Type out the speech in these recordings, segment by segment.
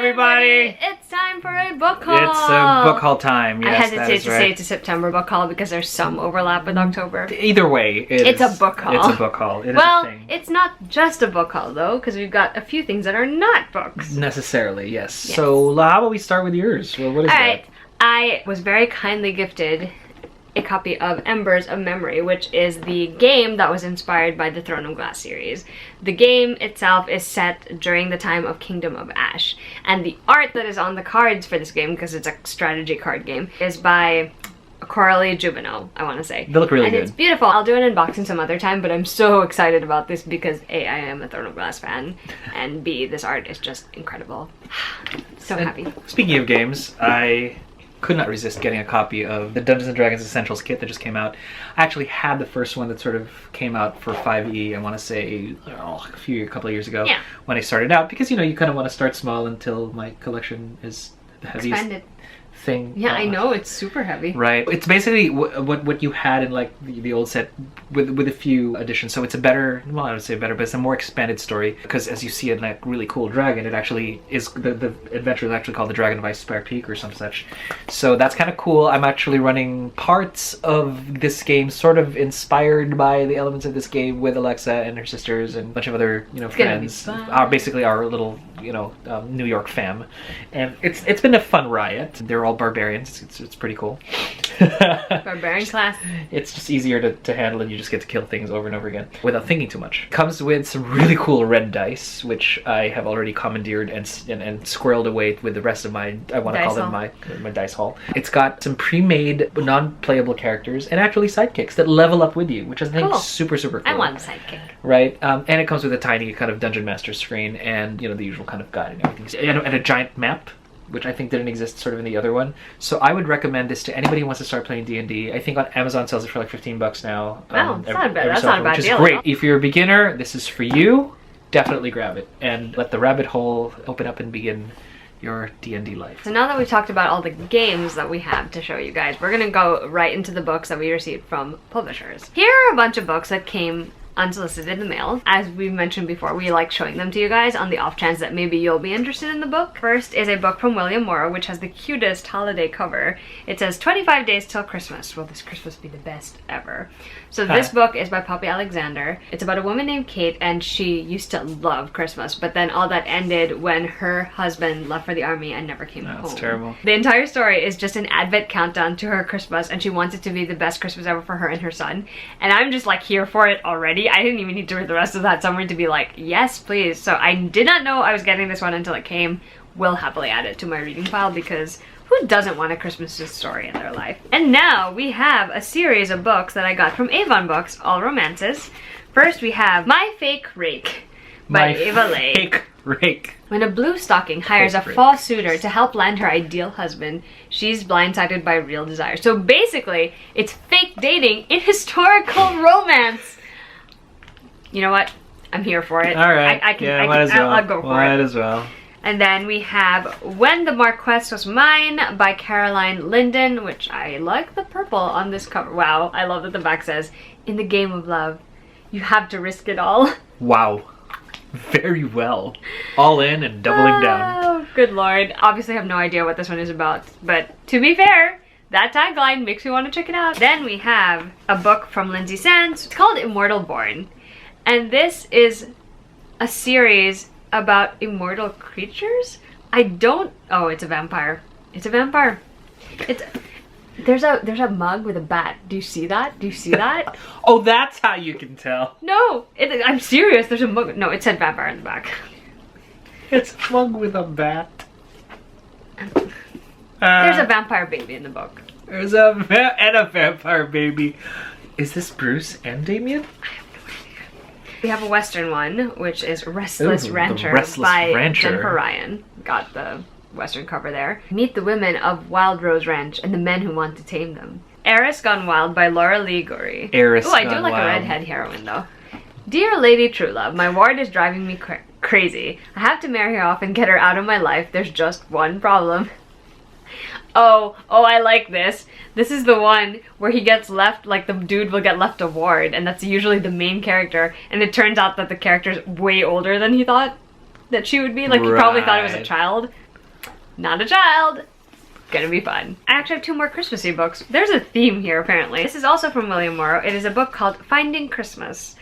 everybody! It's time for a book haul! It's a book haul time, yes, I hesitate to right. say it's a September book haul because there's some overlap with October. Either way, it's a book haul. It's a book haul. It well, is a thing. It's not just a book haul though, because we've got a few things that are not books. Necessarily, yes. So how about we start with yours? Well, what is that? Alright, I was very kindly gifted a copy of Embers of Memory, which is the game that was inspired by the Throne of Glass series. The game itself is set during the time of Kingdom of Ash, and the art that is on the cards for this game, because it's a strategy card game, is by Coralie Juvenot, I want to say. They look really good. And it's beautiful. I'll do an unboxing some other time, but I'm so excited about this because A, I am a Throne of Glass fan, and B, this art is just incredible. So happy. Speaking of games, I could not resist getting a copy of the Dungeons & Dragons Essentials kit that just came out. I actually had the first one that sort of came out for 5e, I want to say, a couple of years ago, when I started out, because, you know, you kind of want to start small until my collection is the heaviest Expanded thing. Yeah, I know, it's super heavy. Right. It's basically what you had in like the old set with a few additions. So it's a better, well, I would say better, but it's a more expanded story, because as you see in that really cool dragon, it actually is, the adventure is actually called the Dragon of Ice Spire Peak or some such. So that's kind of cool. I'm actually running parts of this game sort of inspired by the elements of this game with Alexa and her sisters and a bunch of other, you know, friends. Basically our little, you know, New York fam. And it's been a fun riot. They're all barbarians. It's pretty cool. Barbarian class. It's just easier to handle, and you just get to kill things over and over again without thinking too much. Comes with some really cool red dice, which I have already commandeered and squirreled away with the rest of my, I want to call them my dice haul. It's got some pre-made non-playable characters and actually sidekicks that level up with you, which I think is super cool. I want a sidekick. Right, and it comes with a tiny kind of Dungeon Master screen and, you know, the usual kind of guide and everything, and a giant map, which I think didn't exist sort of in the other one. So I would recommend this to anybody who wants to start playing D&D. I think on Amazon sells it for like $15 now. Wow, that's not bad. That's not a bad deal. Which is great. If you're a beginner, this is for you. Definitely grab it and let the rabbit hole open up and begin your D&D life. So now that we've talked about all the games that we have to show you guys, we're gonna go right into the books that we received from publishers. Here are a bunch of books that came unsolicited in the mail. As we mentioned before, we like showing them to you guys on the off chance that maybe you'll be interested in the book. First is a book from William Morrow, which has the cutest holiday cover. It says 25 days till Christmas. Will this Christmas be the best ever? So this book is by Poppy Alexander. It's about a woman named Kate, and she used to love Christmas, but then all that ended when her husband left for the army and never came home. That's terrible. The entire story is just an advent countdown to her Christmas, and she wants it to be the best Christmas ever for her and her son. And I'm just like here for it already. I didn't even need to read the rest of that summary to be like, yes, please. So I did not know I was getting this one until it came. Will happily add it to my reading pile, because who doesn't want a Christmas story in their life? And now we have a series of books that I got from Avon Books, all romances. First we have My Fake Rake by Ava Leigh. Fake Rake. When a blue stocking hires a false suitor to help land her ideal husband, she's blindsided by real desire. So basically, it's fake dating in historical romance. You know what? I'm here for it. All right. I'll go for it. Might as well. And then we have When the Marquess Was Mine by Caroline Linden, which I like the purple on this cover. Wow, I love that the back says, in the game of love, you have to risk it all. Wow. Very well. All in and doubling down. Oh, good lord. Obviously I have no idea what this one is about, but to be fair, that tagline makes me want to check it out. Then we have a book from Lindsay Sands. It's called Immortal Born. And this is a series about immortal creatures? Oh, it's a vampire. It's a vampire. There's a mug with a bat. Do you see that? Do you see that? Oh, that's how you can tell. No, I'm serious. There's a mug. No, it said vampire in the back. It's a mug with a bat. There's a vampire baby in the book. There's a vampire baby. Is this Bruce and Damien? We have a Western one, which is Restless Rancher by Jennifer Ryan. Got the Western cover there. Meet the Women of Wild Rose Ranch and the Men Who Want to Tame Them. Heiress Gone Wild by Laura Lee Gurry. Heiress I do like a redhead heroine though. Dear Lady Truelove, my ward is driving me crazy. I have to marry her off and get her out of my life. There's just one problem. Oh, I like this. This is the one where he gets left, like the dude will get left a ward, and that's usually the main character, and it turns out that the character's way older than he thought that she would be. Like, he probably thought it was a child. not a child. Gonna be fun. I actually have 2 more Christmassy books. There's a theme here, apparently. This is also from William Morrow. It is a book called Finding Christmas,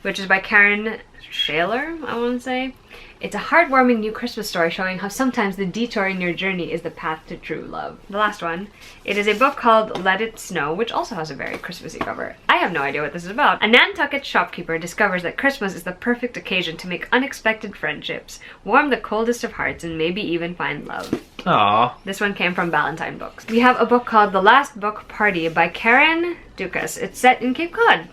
which is by Karen Shaler, I want to say. It's a heartwarming new Christmas story showing how sometimes the detour in your journey is the path to true love. The last one, it is a book called Let It Snow, which also has a very Christmassy cover. I have no idea what this is about. A Nantucket shopkeeper discovers that Christmas is the perfect occasion to make unexpected friendships, warm the coldest of hearts, and maybe even find love. Aww. This one came from Ballantine Books. We have a book called The Last Book Party by Karen Dukas. It's set in Cape Cod.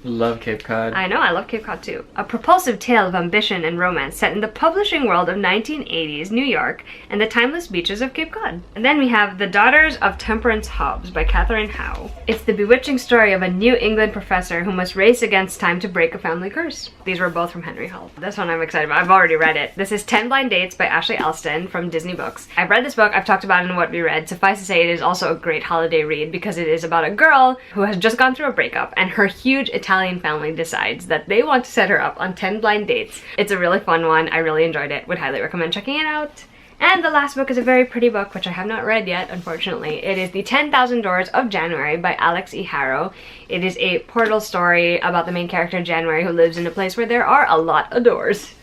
Love Cape Cod. I know, I love Cape Cod too. A propulsive tale of ambition and romance set in the publishing world of 1980s New York and the timeless beaches of Cape Cod. And then we have The Daughters of Temperance Hobbs by Catherine Howe. It's the bewitching story of a New England professor who must race against time to break a family curse. These were both from Henry Hull. This one I'm excited about. I've already read it. This is 10 Blind Dates by Ashley Elston from Disney Books. I've read this book, I've talked about it in What We Read. Suffice to say, it is also a great holiday read because it is about a girl who has just gone through a breakup and her huge Italian family decides that they want to set her up on 10 blind dates. It's a really fun one. I really enjoyed it. Would highly recommend checking it out. And the last book is a very pretty book, which I have not read yet, unfortunately. It is The 10,000 Doors of January by Alex E. Harrow. It is a portal story about the main character, January, who lives in a place where there are a lot of doors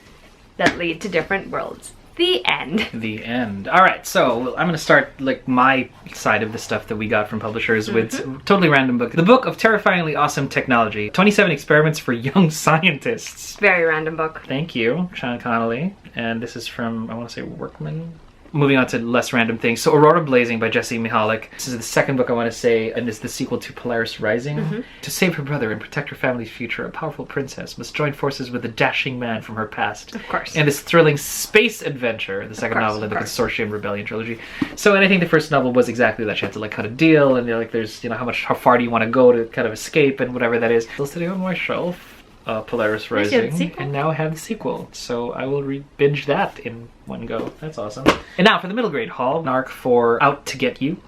that lead to different worlds. The end. The end. All right, so I'm going to start like my side of the stuff that we got from publishers with totally random book. The Book of Terrifyingly Awesome Technology. 27 Experiments for Young Scientists. Very random book. Thank you, Sean Connolly. And this is from, I want to say, Workman. Moving on to less random things. So Aurora Blazing by Jesse Mihalik. This is the second book I want to say, and it's the sequel to Polaris Rising. To save her brother and protect her family's future, a powerful princess must join forces with a dashing man from her past. Of course. And this thrilling space adventure, the second novel in the Consortium Rebellion trilogy. So, and I think the first novel was exactly that. She had to like cut a deal, and like there's, you know, how far do you want to go to kind of escape, and whatever that is. Still sitting on my shelf. Polaris Rising, and now I have the sequel, so I will binge that in one go. That's awesome. And now for the middle grade haul, an arc for Out to Get You,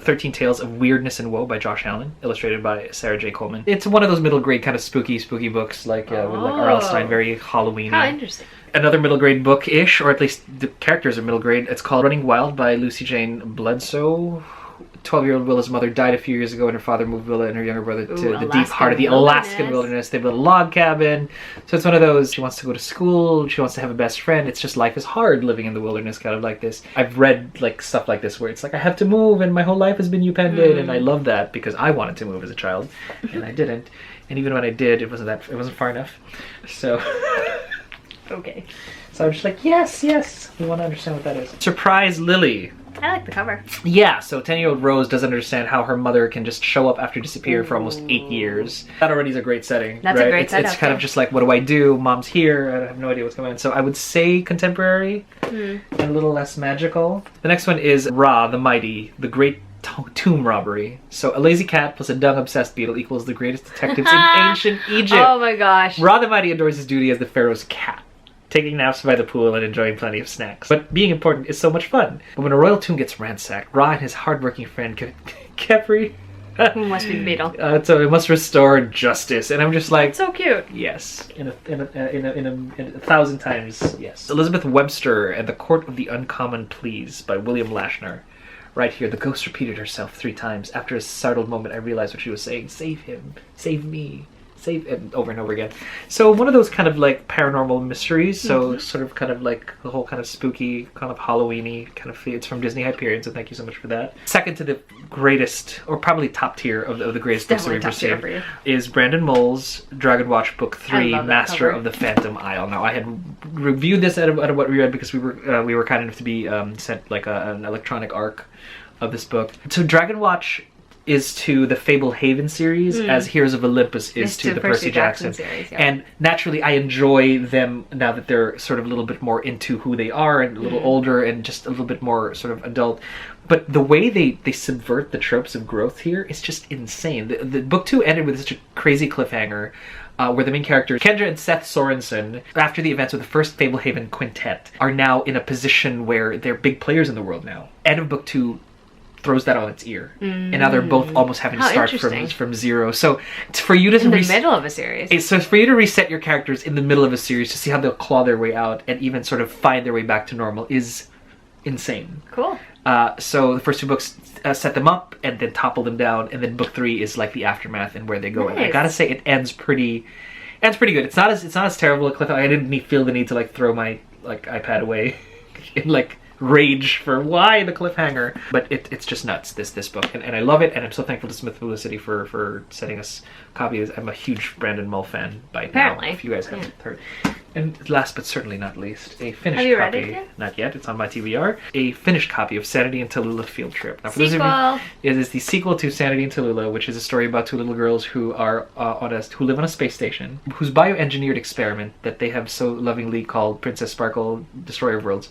13 Tales of Weirdness and Woe by Josh Allen, illustrated by Sarah J. Coleman. It's one of those middle grade kind of spooky books, like with like R.L. Stine, very Halloween. How interesting. Another middle grade book-ish, or at least the characters are middle grade. It's called Running Wild by Lucy Jane Bledsoe. 12-year-old Willa's mother died a few years ago, and her father moved Willa and her younger brother to the deep heart of the Alaskan wilderness. They built a log cabin. So it's one of those, she wants to go to school, she wants to have a best friend. It's just life is hard living in the wilderness, kind of like this. I've read like stuff like this where it's like, I have to move, and my whole life has been upended, and I love that because I wanted to move as a child, and I didn't. And even when I did, it wasn't far enough. So... Okay. So I'm just like, yes, we want to understand what that is. Surprise Lily. I like the cover. Yeah, so 10-year-old Rose doesn't understand how her mother can just show up after disappear for almost 8 years. That already is a great setting. That's right? a great setup. It's kind of just like, what do I do? Mom's here. I have no idea what's going on. So I would say contemporary and a little less magical. The next one is Ra, the Mighty, the Great Tomb Robbery. So a lazy cat plus a dung-obsessed beetle equals the greatest detectives in ancient Egypt. Oh my gosh. Ra the Mighty adores his duty as the pharaoh's cat, taking naps by the pool and enjoying plenty of snacks. But being important is so much fun. But when a royal tomb gets ransacked, Ra and his hardworking friend Kefri Who must be the beetle? so it must restore justice, and I'm just like, It's so cute. yes, in a thousand times, yes. Elizabeth Webster and the Court of the Uncommon Pleas by William Lashner. Right here, the ghost repeated herself 3 times. After a startled moment, I realized what she was saying. Save him, save me. Save it, over and over again. So one of those kind of like paranormal mysteries. So sort of kind of like the whole kind of spooky, kind of Halloween-y kind of feel. It's from Disney Hyperion, so thank you so much for that. Second to the greatest, or probably top tier of the greatest books that we've received, is Brandon Mole's Dragon Watch Book 3, Master of the Phantom Isle. Now I had reviewed this at What We Read because we were kind enough to be sent like an electronic arc of this book. So Dragon Watch is to the Fable Haven series as Heroes of Olympus is to the Percy Jackson series. Yeah. And naturally I enjoy them now that they're sort of a little bit more into who they are and a little older and just a little bit more sort of adult. But the way they subvert the tropes of growth here is just insane. The book 2 ended with such a crazy cliffhanger where the main characters, Kendra and Seth Sorensen, after the events of the first Fablehaven quintet, are now in a position where they're big players in the world now. End of book 2 throws that on its ear, and now they're both almost having to start from zero. So it's for you to in the middle of a series. So it's for you to reset your characters in the middle of a series to see how they'll claw their way out and even sort of find their way back to normal is insane. Cool. So the first 2 books set them up and then topple them down, and then book 3 is like the aftermath and where they go. Nice. And I gotta say, it ends pretty good. It's not as terrible a cliffhanger. I didn't feel the need to like throw my like iPad away in like rage for why the cliffhanger, but it's just nuts, this book, and I love it, and I'm so thankful to Smith Publicity for sending us copies. I'm a huge Brandon Mull fan by Apparently. now, if you guys haven't heard. And last but certainly not least, a finished Have you copy. read it yet? Not yet, it's on my TBR. A finished copy of Sanity and Tallulah Field Trip. Now, for those of Sequel. you, it is the sequel to Sanity and Tallulah, which is a story about 2 little girls who are who live on a space station, whose bioengineered experiment that they have so lovingly called Princess Sparkle, Destroyer of Worlds.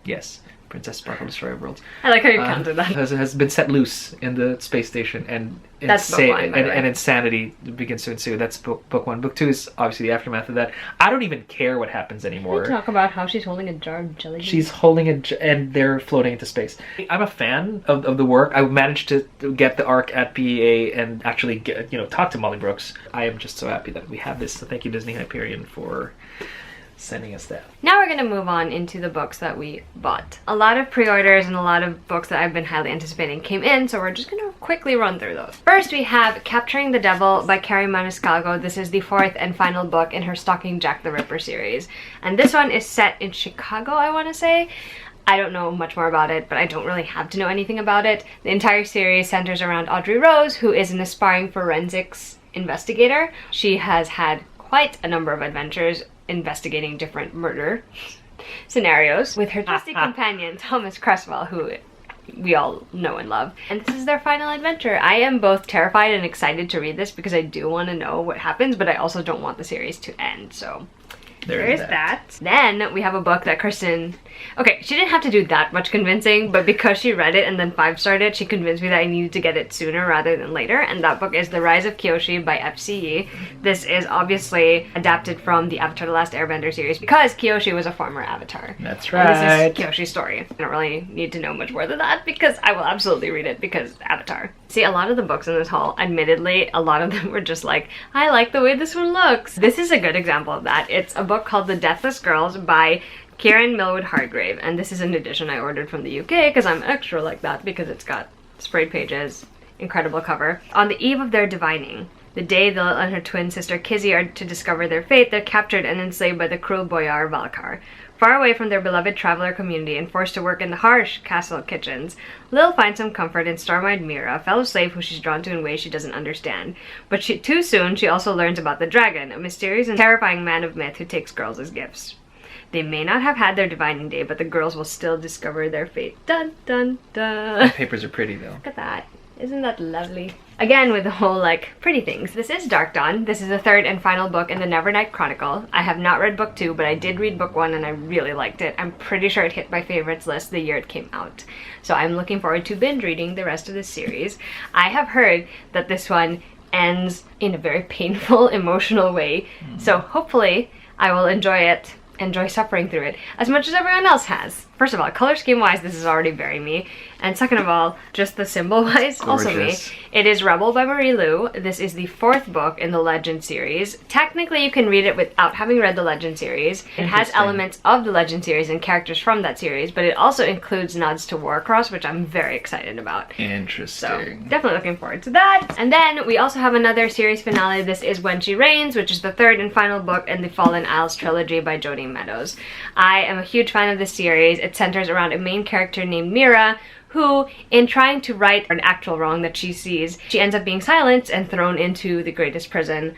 Yes. Princess Sparkle, Destroyer of Worlds. I like how you counted that. Has been set loose in the space station, and That's book 1, by the way. and insanity begins to ensue. That's book 1. Book 2 is obviously the aftermath of that. I don't even care what happens anymore. Can we talk about how she's holding a jar of jelly beans? She's holding and they're floating into space. I'm a fan of the work. I managed to get the arc at PEA and actually get, talk to Molly Brooks. I am just so happy that we have this. So thank you, Disney Hyperion, for sending us that. Now we're going to move on into the books that we bought. A lot of pre-orders and a lot of books that I've been highly anticipating came in, so we're just going to quickly run through those. First, we have Capturing the Devil by Carrie Maniscalco. This is the 4th and final book in her Stalking Jack the Ripper series. And this one is set in Chicago, I want to say. I don't know much more about it, but I don't really have to know anything about it. The entire series centers around Audrey Rose, who is an aspiring forensics investigator. She has had quite a number of adventures investigating different murder scenarios with her trusty companion Thomas Cresswell, who we all know and love. And this is their final adventure. I am both terrified and excited to read this because I do want to know what happens, but I also don't want the series to end, so there's that. Then we have a book that Kristen... Okay, she didn't have to do that much convincing, but because she read it and then 5-starred it, she convinced me that I needed to get it sooner rather than later, and that book is The Rise of Kyoshi by FCE. This is obviously adapted from the Avatar The Last Airbender series because Kyoshi was a former Avatar. That's right. And this is Kyoshi's story. I don't really need to know much more than that because I will absolutely read it because Avatar. See, a lot of the books in this haul, admittedly, a lot of them were just like, I like the way this one looks. This is a good example of that. It's a book called The Deathless Girls by Kieran Millwood Hargrave, and this is an edition I ordered from the UK because I'm extra like that because it's got sprayed pages, incredible cover. On the eve of their divining, the day Lil and her twin sister Kizzy are to discover their fate, they're captured and enslaved by the cruel boyar Valkar. Far away from their beloved traveler community and forced to work in the harsh castle kitchens, Lil finds some comfort in Storm-Eyed Mira, a fellow slave who she's drawn to in ways she doesn't understand. But too soon, she also learns about the dragon, a mysterious and terrifying man of myth who takes girls as gifts. They may not have had their divining day, but the girls will still discover their fate. Dun dun dun. The papers are pretty though. Look at that. Isn't that lovely? Again, with the whole, like, pretty things. This is Dark Dawn. This is the 3rd and final book in the Nevernight Chronicle. I have not read book 2, but I did read book 1 and I really liked it. I'm pretty sure it hit my favorites list the year it came out. So I'm looking forward to binge reading the rest of this series. I have heard that this one ends in a very painful, emotional way. So hopefully I will enjoy suffering through it as much as everyone else has. First of all, color scheme wise, this is already very me. And second of all, just the symbol wise, also me. It is Rebel by Marie Lu. This is the 4th book in the Legend series. Technically, you can read it without having read the Legend series. It has elements of the Legend series and characters from that series, but it also includes nods to Warcross, which I'm very excited about. Interesting. So, definitely looking forward to that. And then we also have another series finale. This is When She Reigns, which is the 3rd and final book in the Fallen Isles trilogy by Jodie Meadows. I am a huge fan of this series. It centers around a main character named Mira, who, in trying to right an actual wrong that she sees, she ends up being silenced and thrown into the greatest prison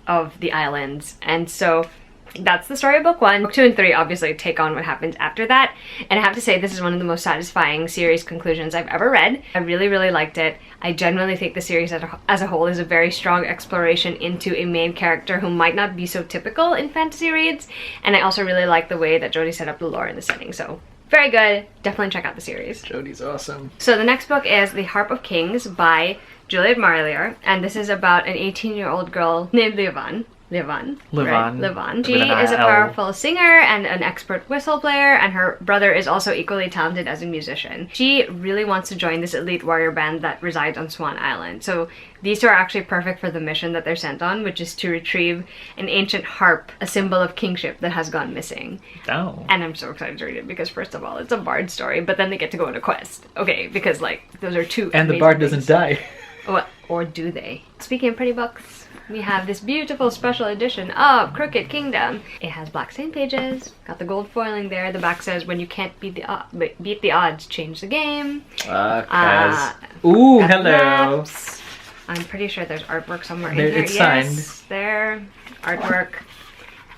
of the islands. And so that's the story of book 1. Book 2 and 3 obviously take on what happens after that. And I have to say, this is one of the most satisfying series conclusions I've ever read. I really, really liked it. I genuinely think the series as a whole is a very strong exploration into a main character who might not be so typical in fantasy reads. And I also really like the way that Jodie set up the lore and the setting. So very good. Definitely check out the series. Jodie's awesome. So the next book is The Harp of Kings by Juliet Marlier, and this is about an 18-year-old girl named Leovan Livan. Livan. Right? Livan. She With an is a IL. powerful singer and an expert whistle player, and her brother is also equally talented as a musician. She really wants to join this elite warrior band that resides on Swan Island. So these two are actually perfect for the mission that they're sent on, which is to retrieve an ancient harp, a symbol of kingship that has gone missing. Oh. And I'm so excited to read it because, first of all, it's a bard story, but then they get to go on a quest. Okay, because, like, those are two And the amazing bard things. doesn't die. Well, or do they? Speaking of pretty books, we have this beautiful special edition of Crooked Kingdom. It has black stained pages, got the gold foiling there. The back says, when you can't beat the odds, change the game. Kaz. Ooh, Got hello. maps. I'm pretty sure there's artwork somewhere in There- here. it's Yes, signed. there. Artwork.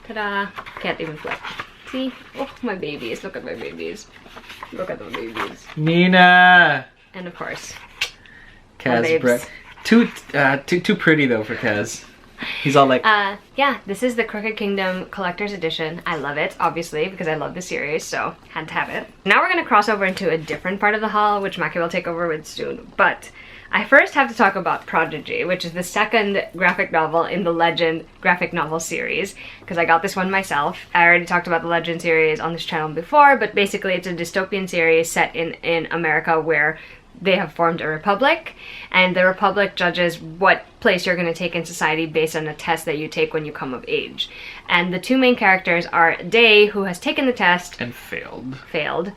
Ta-da. Can't even flip. See? Oh, my babies. Look at my babies. Look at the babies. Nina. And of course, Kaz babes. Brett. Too pretty though for Kaz. He's all like, yeah, this is the Crooked Kingdom Collector's Edition. I love it, obviously, because I love the series, so had to have it. Now we're going to cross over into a different part of the haul, which Maki will take over with soon. But I first have to talk about Prodigy, which is the second graphic novel in the Legend graphic novel series, because I got this one myself. I already talked about the Legend series on this channel before, but basically it's a dystopian series set in America where they have formed a republic, and the republic judges what place you're going to take in society based on a test that you take when you come of age. And the two main characters are Day, who has taken the test and failed.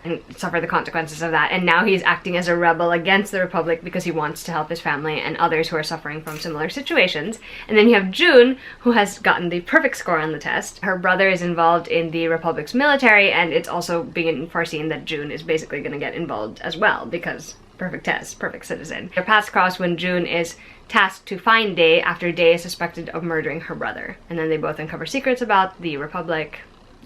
and suffered the consequences of that, and now he's acting as a rebel against the republic because he wants to help his family and others who are suffering from similar situations. And then you have June, who has gotten the perfect score on the test. Her brother is involved in the republic's military, and it's also being foreseen that June is basically going to get involved as well because perfect test, perfect citizen. Their paths cross when June is tasked to find Day after Day is suspected of murdering her brother. And then they both uncover secrets about the Republic.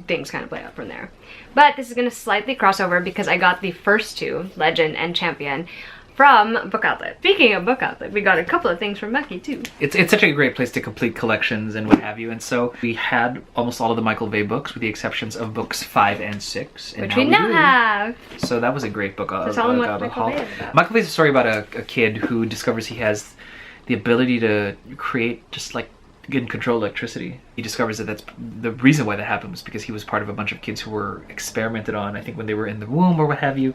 Things kind of play out from there. But this is going to slightly cross over because I got the first two, Legend and Champion, from Book Outlet. Speaking of Book Outlet, we got a couple of things from Maki too. It's such a great place to complete collections and what have you. And so we had almost all of the Michael Bay books with the exceptions of books 5 and 6. And Which we now do. have. So that was a great book. So tell them what Michael haul. Bay is about. Michael Bay is a story about a kid who discovers he has the ability to create just like get in control of electricity. He discovers that that's the reason why that happened was because he was part of a bunch of kids who were experimented on, I think when they were in the womb or what have you.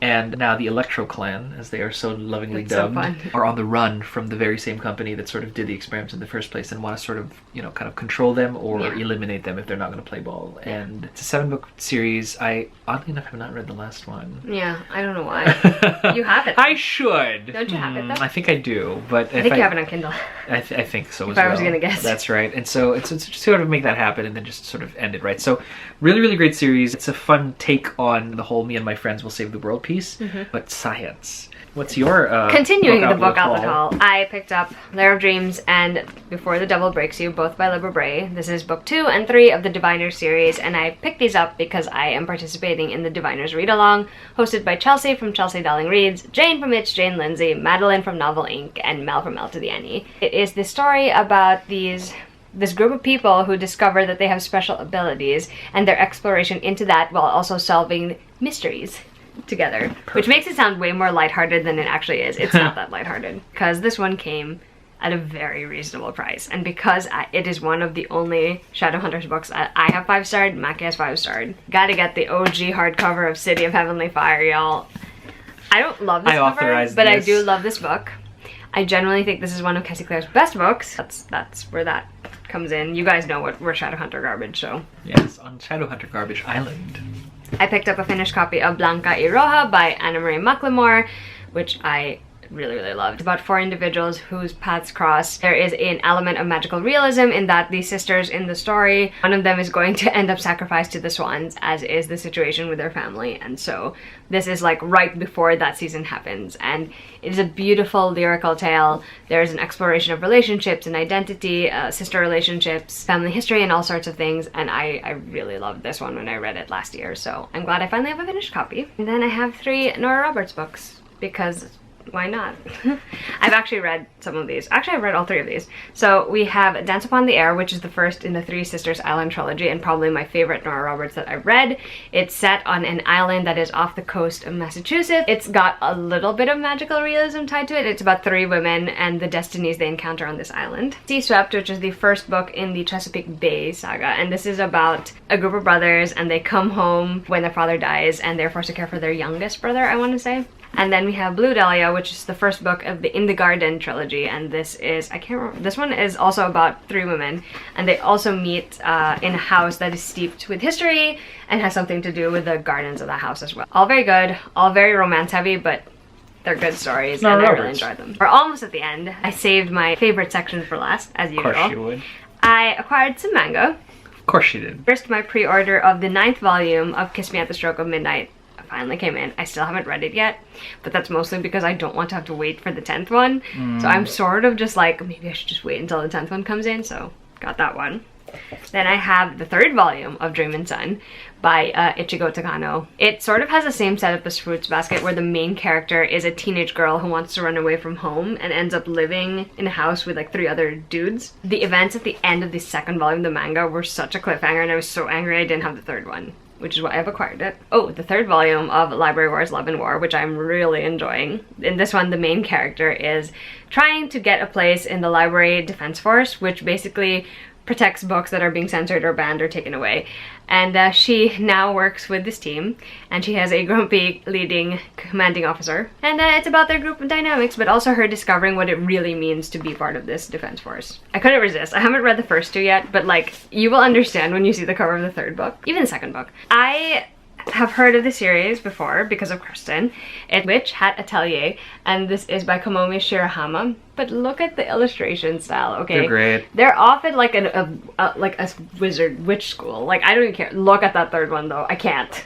And now the Electro Clan, as they are so lovingly It's so dubbed, fun. are on the run from the very same company that sort of did the experiments in the first place and want to sort of, you know, kind of control them or Yeah. eliminate them if they're not going to play ball. And it's a 7-book series. I, oddly enough, have not read the last one. Yeah, I don't know why. You have it. I should. Don't you have it, though? I think I do, but I think you have it on Kindle. I think so as If I well. was gonna guess. That's right. And so it's just sort of make that happen and then just sort of end it, right? So really, really great series. It's a fun take on the whole me and my friends will save the world piece, but science. What's your Continuing the book outlet outlet haul, I picked up Lair of Dreams and Before the Devil Breaks You, both by Libra Bray. This is book 2 and 3 of the Diviners series, and I picked these up because I am participating in the Diviners Read Along, hosted by Chelsea from Chelsea Darling Reads, Jane from It's Jane Lindsay, Madeline from Novel Inc., and Mel from L to the Annie. It is the story about this group of people who discover that they have special abilities and their exploration into that while also solving mysteries together. Which makes it sound way more lighthearted than it actually is. It's not that lighthearted. Because this one came at a very reasonable price. And because it is one of the only Shadowhunters books I have 5-starred, Maki has 5-starred. Gotta get the OG hardcover of City of Heavenly Fire, y'all. I don't love this cover, but I do love this book. I generally think this is one of Cassie Clare's best books. That's where that comes in. You guys know we're Shadowhunter garbage, so. Yes, on Shadowhunter Garbage Island. I picked up a finished copy of Blanca Aroha by Anna Marie McLemore, which I really, really loved. It's about 4 individuals whose paths cross. There is an element of magical realism in that the sisters in the story, one of them is going to end up sacrificed to the swans, as is the situation with their family. And so this is like right before that season happens. And it is a beautiful lyrical tale. There is an exploration of relationships and identity, sister relationships, family history, and all sorts of things. And I really loved this one when I read it last year. So I'm glad I finally have a finished copy. And then I have 3 Nora Roberts books because why not? I've actually read some of these. Actually, I've read all 3 of these. So we have Dance Upon the Air, which is the first in the Three Sisters Island trilogy and probably my favorite Nora Roberts that I've read. It's set on an island that is off the coast of Massachusetts. It's got a little bit of magical realism tied to it. It's about 3 women and the destinies they encounter on this island. Tstrap, which is the first book in the Chesapeake Bay saga, and this is about a group of brothers and they come home when their father dies and they're forced to care for their youngest brother, I want to say. And then we have Blue Dahlia, which is the first book of the In the Garden trilogy, and this is, I can't remember, this one is also about 3 women, and they also meet in a house that is steeped with history and has something to do with the gardens of that house as well. All very good, all very romance heavy, but they're good stories, and I really enjoyed them. We're almost at the end. I saved my favorite section for last, as usual. Of course you would. I acquired some manga. Of course you did. First, my pre-order of the 9th volume of Kiss Me at the Stroke of Midnight finally came in. I still haven't read it yet, but that's mostly because I don't want to have to wait for the 10th one. So I'm sort of just like, maybe I should just wait until the 10th one comes in, so got that one. Then I have the 3rd volume of Dream and Sun by Ichigo Takano. It sort of has the same setup as Fruits Basket, where the main character is a teenage girl who wants to run away from home and ends up living in a house with like 3 other dudes. The events at the end of the 2nd volume of the manga were such a cliffhanger, and I was so angry I didn't have the 3rd one, which is why I've acquired it. Oh, the 3rd volume of Library Wars Love and War, which I'm really enjoying. In this one, the main character is trying to get a place in the Library Defense Force, which basically protects books that are being censored or banned or taken away. And she now works with this team, and she has a grumpy leading commanding officer. And it's about their group dynamics, but also her discovering what it really means to be part of this defense force. I couldn't resist. I haven't read the first 2 yet, but like, you will understand when you see the cover of the 3rd book, even the 2nd book. I have heard of the series before because of Kristen. It's Witch Hat Atelier, and this is by Komomi Shirahama. But look at the illustration style, okay? They're great. They're off at like a wizard witch school. Like, I don't even care. Look at that 3rd one though. I can't.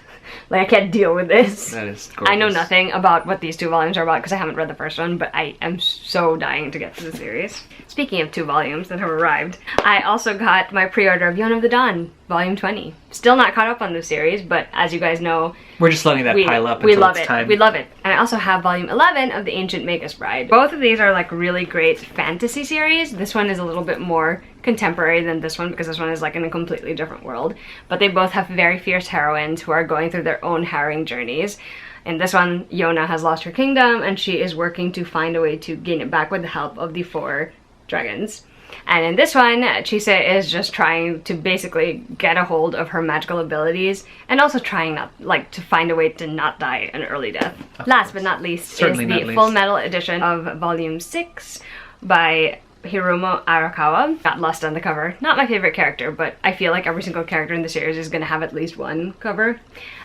Like, I can't deal with this. That is gorgeous. I know nothing about what these 2 volumes are about because I haven't read the first one, but I am so dying to get to the series. Speaking of 2 volumes that have arrived, I also got my pre-order of Yona of the Dawn, Volume 20. Still not caught up on the series, but as you guys know, we're just letting that pile up we until love it's it. time. We love it. And I also have Volume 11 of the Ancient Magus Bride. Both of these are like really great fantasy series. This one is a little bit more contemporary than this one because this one is like in a completely different world. But they both have very fierce heroines who are going through their own harrowing journeys. In this one, Yona has lost her kingdom and she is working to find a way to gain it back with the help of the 4 dragons. And in this one, Chise is just trying to basically get a hold of her magical abilities and also trying to find a way to not die an early death. Last but not least Certainly is the Fullmetal edition of Volume 6 by Hiromu Arakawa. Got lost on the cover. Not my favorite character, but I feel like every single character in the series is going to have at least one cover.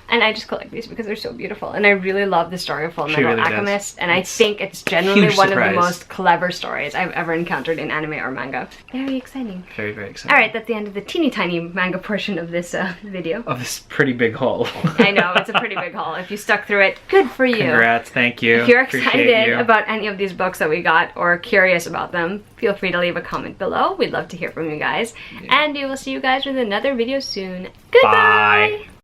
And I just collect these because they're so beautiful. And I really love the story of Fullmetal really Alchemist. does. And I think it's genuinely one of the surprise. most clever stories I've ever encountered in anime or manga. Very exciting. Very, very exciting. Alright, that's the end of the teeny tiny manga portion of this video. Of this pretty big haul. I know, it's a pretty big haul. If you stuck through it, good for you. Congrats, thank you. If you're Appreciate excited you. about any of these books that we got or curious about them, feel free to leave a comment below. We'd love to hear from you guys. And we will see you guys with another video soon. Goodbye! Bye.